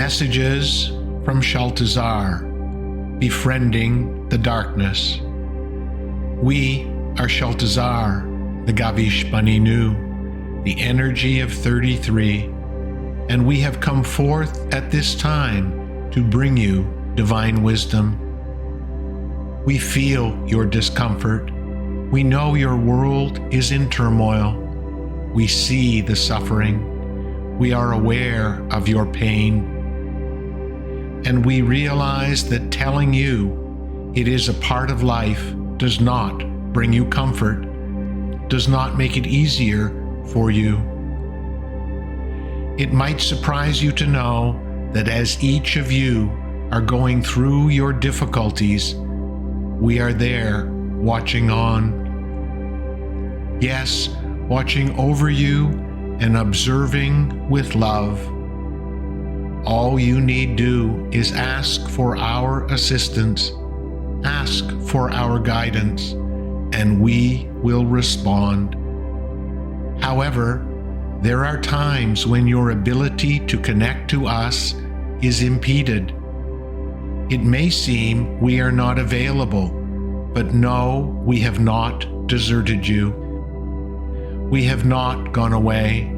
Messages from Shaltazar, Befriending the Darkness. We are Shaltazar, the Gavish Baninu, the energy of 33, and we have come forth at this time to bring you divine wisdom. We feel your discomfort. We know your world is in turmoil. We see the suffering. We are aware of your pain. And we realize that telling you it is a part of life does not bring you comfort, does not make it easier for you. It might surprise you to know that as each of you are going through your difficulties, we are there watching on. Yes, watching over you and observing with love. All you need do is ask for our assistance, ask for our guidance, and we will respond. However, there are times when your ability to connect to us is impeded. It may seem we are not available, but no, we have not deserted you. We have not gone away.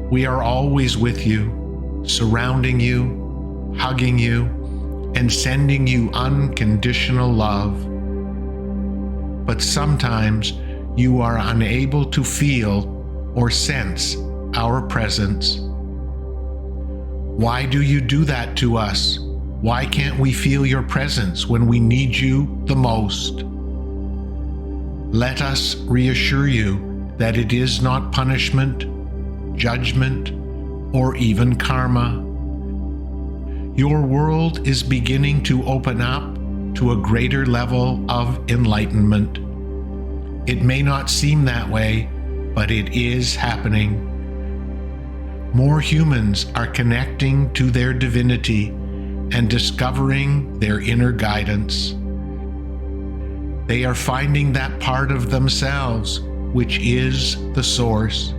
We are always with you, surrounding you, hugging you, and sending you unconditional love. But sometimes you are unable to feel or sense our presence. Why do you do that to us? Why can't we feel your presence when we need you the most? Let us reassure you that it is not punishment, judgment, or even karma. Your world is beginning to open up to a greater level of enlightenment. It may not seem that way, but it is happening. More humans are connecting to their divinity and discovering their inner guidance. They are finding that part of themselves which is the source.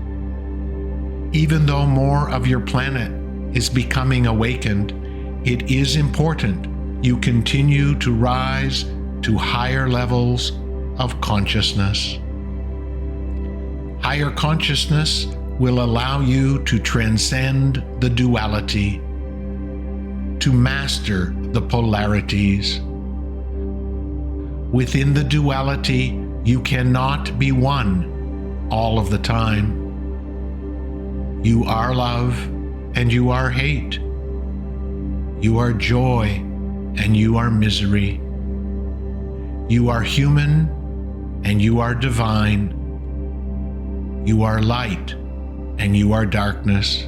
Even though more of your planet is becoming awakened, it is important you continue to rise to higher levels of consciousness. Higher consciousness will allow you to transcend the duality, to master the polarities. Within the duality, you cannot be one all of the time. You are love and you are hate. You are joy and you are misery. You are human and you are divine. You are light and you are darkness.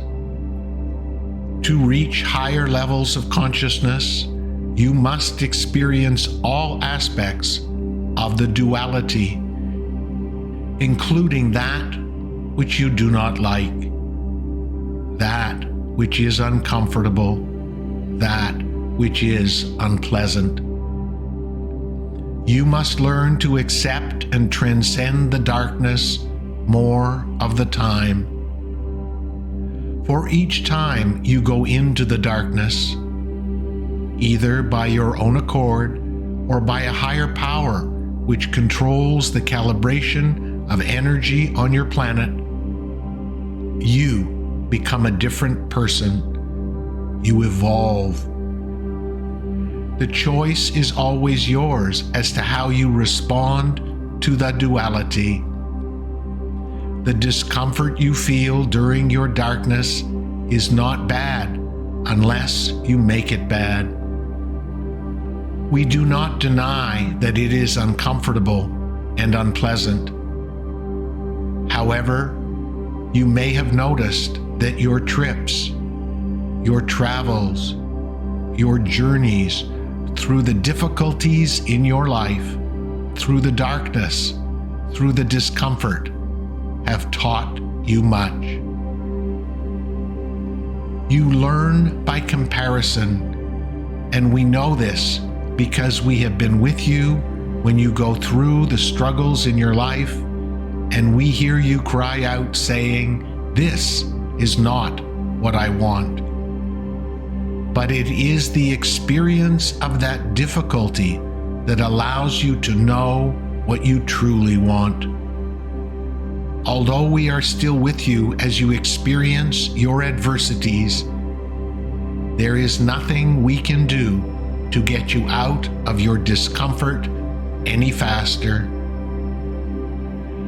To reach higher levels of consciousness, you must experience all aspects of the duality, including that which you do not like, that which is uncomfortable, that which is unpleasant. You must learn to accept and transcend the darkness more of the time. For each time you go into the darkness, either by your own accord or by a higher power which controls the calibration of energy on your planet, you become a different person. You evolve. The choice is always yours as to how you respond to the duality. The discomfort you feel during your darkness is not bad unless you make it bad. We do not deny that it is uncomfortable and unpleasant. However, you may have noticed that your trips, your travels, your journeys through the difficulties in your life, through the darkness, through the discomfort, have taught you much. You learn by comparison, and we know this because we have been with you when you go through the struggles in your life, and we hear you cry out saying, "This is not what I want." but it is the experience of that difficulty that allows you to know what you truly want. Although we are still with you as you experience your adversities, there is nothing we can do to get you out of your discomfort any faster.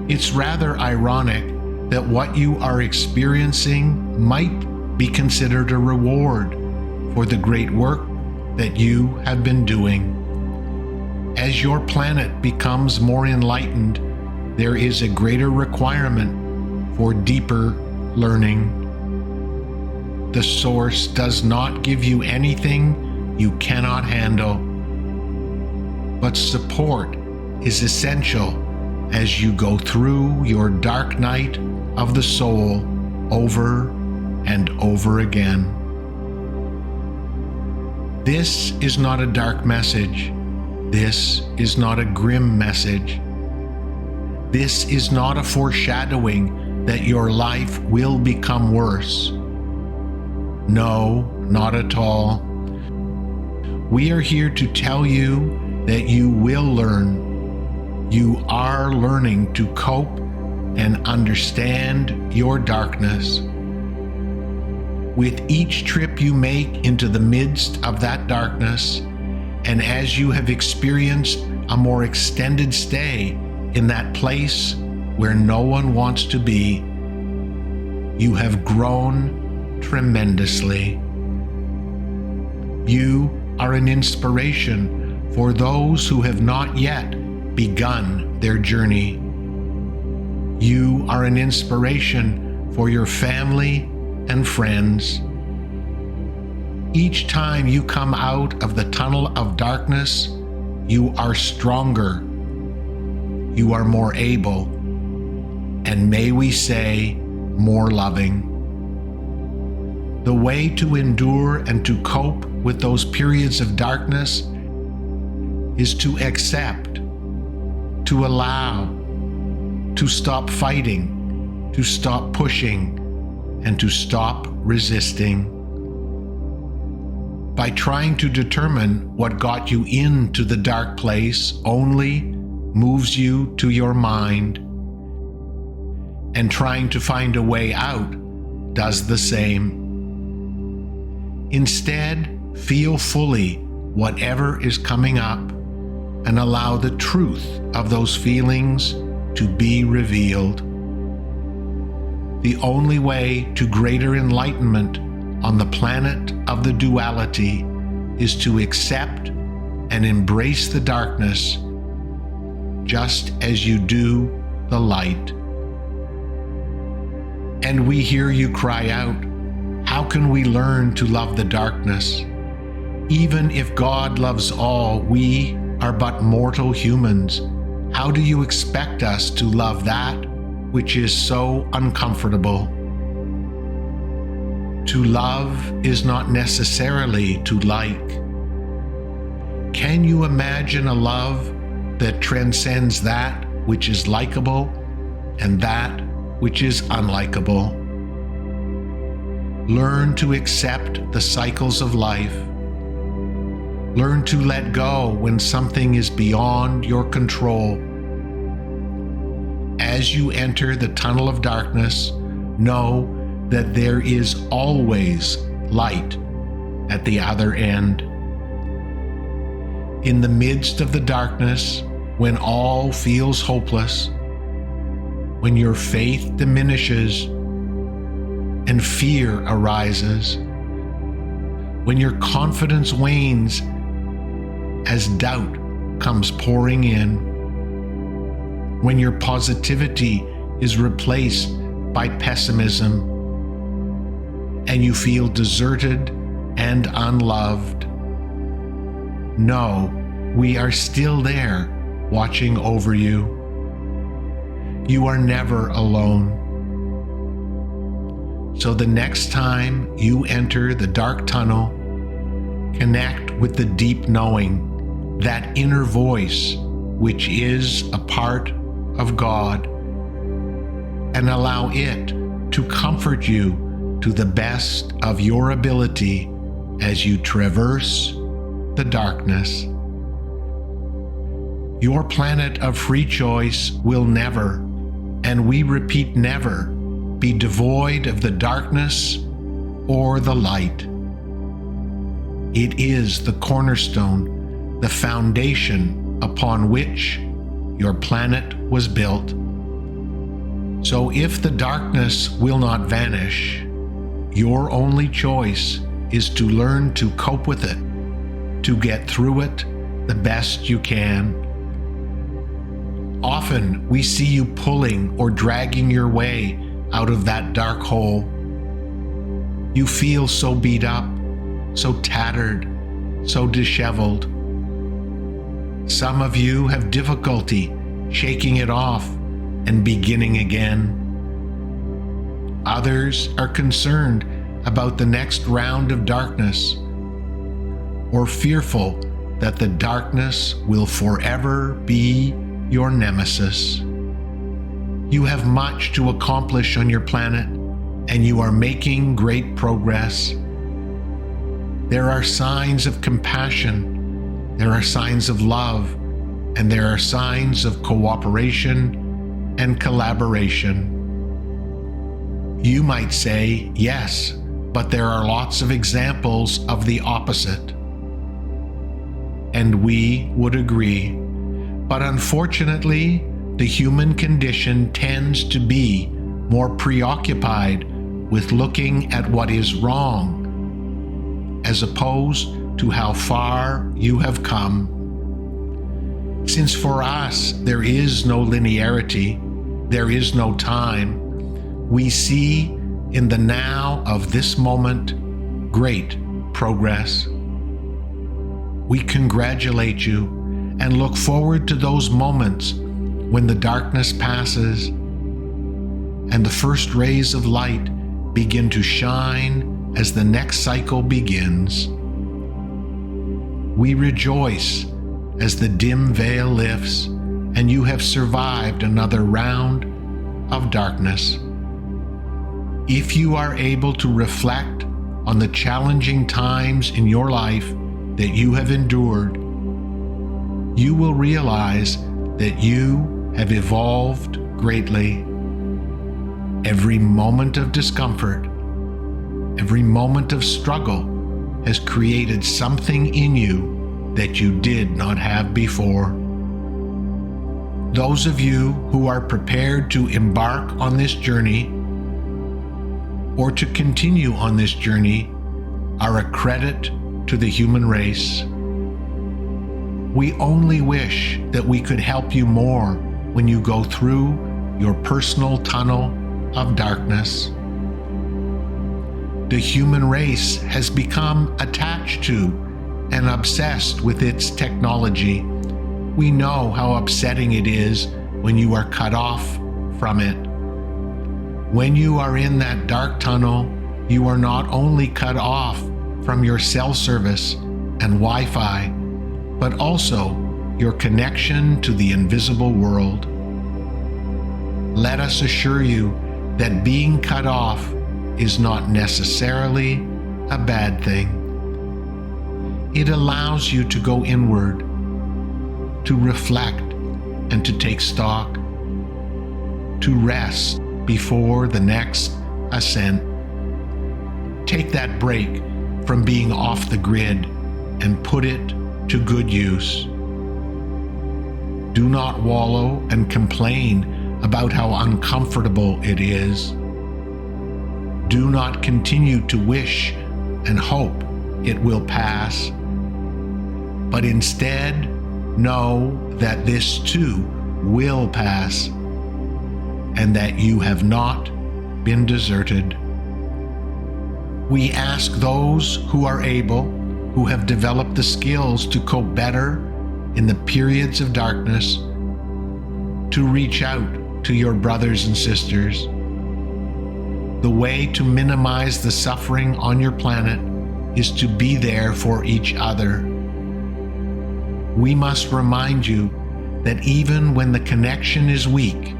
It's rather ironic that what you are experiencing might be considered a reward for the great work that you have been doing. As your planet becomes more enlightened, there is a greater requirement for deeper learning. The Source does not give you anything you cannot handle, but support is essential as you go through your dark night of the soul over and over again. This is not a dark message. This is not a grim message. This is not a foreshadowing that your life will become worse. No, not at all. We are here to tell you that you will learn. You are learning to cope and understand your darkness. With each trip you make into the midst of that darkness, and as you have experienced a more extended stay in that place where no one wants to be, you have grown tremendously. You are an inspiration for those who have not yet begun their journey. You are an inspiration for your family and friends. Each time you come out of the tunnel of darkness, you are stronger. You are more able, and may we say, more loving. The way to endure and to cope with those periods of darkness is to accept, to allow, to stop fighting, to stop pushing, and to stop resisting. By trying to determine what got you into the dark place only moves you to your mind, and trying to find a way out does the same. Instead, feel fully whatever is coming up and allow the truth of those feelings to be revealed. The only way to greater enlightenment on the planet of the duality is to accept and embrace the darkness just as you do the light. And we hear you cry out, how can we learn to love the darkness? Even if God loves all, we are but mortal humans. How do you expect us to love that which is so uncomfortable? To love is not necessarily to like. Can you imagine a love that transcends that which is likable and that which is unlikable? Learn to accept the cycles of life. Learn to let go when something is beyond your control. As you enter the tunnel of darkness, know that there is always light at the other end. In the midst of the darkness, when all feels hopeless, when your faith diminishes and fear arises, when your confidence wanes as doubt comes pouring in, when your positivity is replaced by pessimism, and you feel deserted and unloved, know we are still there watching over you. You are never alone. So the next time you enter the dark tunnel, connect with the deep knowing, that inner voice which is a part of God, and allow it to comfort you to the best of your ability as you traverse the darkness. Your planet of free choice will never, and we repeat never, be devoid of the darkness or the light. It is the cornerstone, the foundation upon which your planet was built. So if the darkness will not vanish, your only choice is to learn to cope with it, to get through it the best you can. Often we see you pulling or dragging your way out of that dark hole. You feel so beat up, so tattered, so disheveled. Some of you have difficulty shaking it off and beginning again. Others are concerned about the next round of darkness, or fearful that the darkness will forever be your nemesis. You have much to accomplish on your planet, and you are making great progress. There are signs of compassion, there are signs of love, and there are signs of cooperation and collaboration. You might say, yes, but there are lots of examples of the opposite. And we would agree. But unfortunately, the human condition tends to be more preoccupied with looking at what is wrong, as opposed to how far you have come. Since for us there is no linearity, there is no time, we see in the now of this moment great progress. We congratulate you and look forward to those moments when the darkness passes and the first rays of light begin to shine as the next cycle begins. We rejoice as the dim veil lifts and you have survived another round of darkness. If you are able to reflect on the challenging times in your life that you have endured, you will realize that you have evolved greatly. Every moment of discomfort, every moment of struggle has created something in you that you did not have before. Those of you who are prepared to embark on this journey or to continue on this journey are a credit to the human race. We only wish that we could help you more when you go through your personal tunnel of darkness. The human race has become attached to and obsessed with its technology. We know how upsetting it is when you are cut off from it. When you are in that dark tunnel, you are not only cut off from your cell service and Wi-Fi, but also your connection to the invisible world. Let us assure you that being cut off is not necessarily a bad thing. It allows you to go inward, to reflect and to take stock, to rest before the next ascent. Take that break from being off the grid and put it to good use. Do not wallow and complain about how uncomfortable it is. Do not continue to wish and hope it will pass, but instead know that this too will pass and that you have not been deserted. We ask those who are able, who have developed the skills to cope better in the periods of darkness, to reach out to your brothers and sisters. The way to minimize the suffering on your planet is to be there for each other. We must remind you that even when the connection is weak,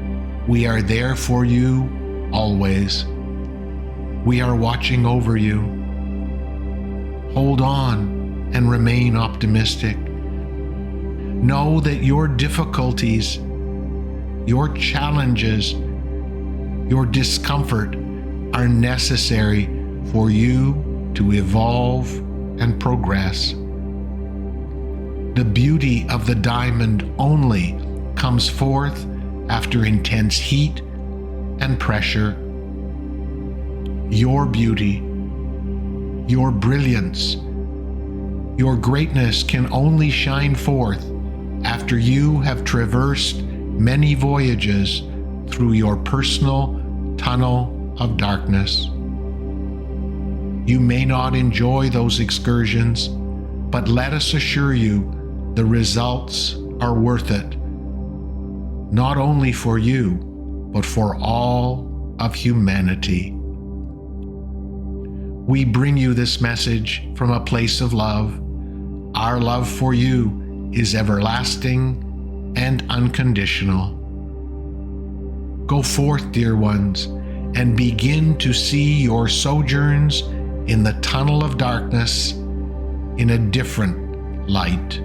we are there for you always. We are watching over you, hold on and remain optimistic. Know that your difficulties, your challenges, your discomfort are necessary for you to evolve and progress. The beauty of the diamond only comes forth after intense heat and pressure. Your beauty, your brilliance, your greatness can only shine forth after you have traversed many voyages through your personal tunnel of darkness. You may not enjoy those excursions, but let us assure you the results are worth it, not only for you, but for all of humanity. We bring you this message from a place of love. Our love for you is everlasting and unconditional. Go forth, dear ones, and begin to see your sojourns in the tunnel of darkness in a different light.